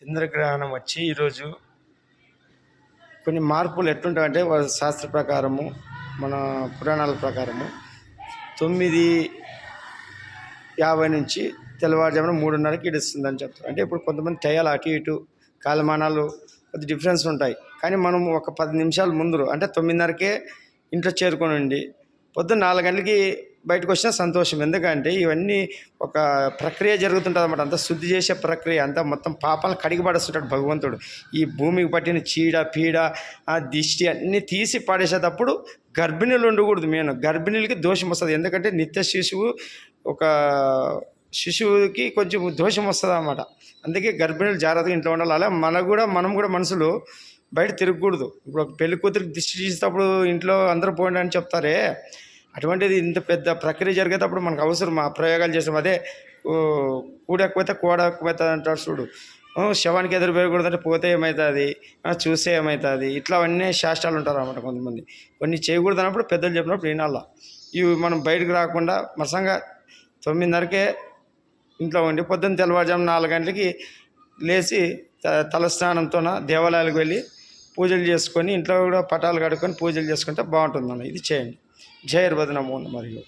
చంద్రగ్రహణం వచ్చి ఈరోజు కొన్ని మార్పులు ఎట్లుంటాయంటే వాళ్ళ శాస్త్ర ప్రకారము మన పురాణాల ప్రకారము 9:50 నుంచి తెల్లవారుజామున 3:30కి ఇడుస్తుందని చెప్తారు. అంటే ఇప్పుడు కొంతమంది టయాలు అటు ఇటు కాలమానాలు కొద్ది డిఫరెన్స్ ఉంటాయి. కానీ మనం ఒక 10 నిమిషాల ముందు అంటే 9:30కే ఇంట్లో చేరుకోనండి. పొద్దున్న 4 గంటలకి బయటకు వచ్చినా సంతోషం. ఎందుకంటే ఇవన్నీ ఒక ప్రక్రియ జరుగుతుంటుంది అన్నమాట. అంతా శుద్ధి చేసే ప్రక్రియ, అంతా మొత్తం పాపాలను కడిగి పడేస్తుంటాడు భగవంతుడు. ఈ భూమికి పట్టిన చీడ పీడ దిష్టి అన్నీ తీసి పడేసేటప్పుడు గర్భిణీలు ఉండకూడదు. మెయిన్ గర్భిణీలకి దోషం వస్తుంది. ఎందుకంటే నిత్య శిశువుకి కొంచెం దోషం వస్తుంది అన్నమాట. అందుకే గర్భిణీలు జాగ్రత్తగా ఇంట్లో ఉండాలి. అలా మనం కూడా మనసులో బయట తిరగకూడదు. ఇప్పుడు ఒక పెళ్లి కూతురికి దిష్టి తీసేటప్పుడు ఇంట్లో అందరూ పోండి అని చెప్తారే, అటువంటిది ఇంత పెద్ద ప్రక్రియ జరిగేటప్పుడు మనకు అవసరం ఆ ప్రయోగాలు చేసాం. అదే కూడకపోతే కోడకపోతే అంటారు చూడు. శవానికి ఎదురు పెరగకూడదంటే పోతే ఏమవుతుంది, చూస్తే ఏమవుతుంది, ఇట్లా అన్నీ శాస్త్రాలు ఉంటారు అన్నమాట. కొంతమంది కొన్ని చేయకూడదు అన్నప్పుడు పెద్దలు చెప్పినప్పుడు వినాలా. ఇవి మనం బయటకు రాకుండా మసంగా 9:30కే ఇంట్లో ఉండి పొద్దున్న తెల్లవారుజాము 4 గంటలకి లేచి తలస్నానంతో దేవాలయాలకు వెళ్ళి పూజలు చేసుకొని ఇంట్లో కూడా పటాలు కడుక్కొని పూజలు చేసుకుంటే బాగుంటుందన్న. ఇది చేయండి. జై హరిబద్ నమో మరియు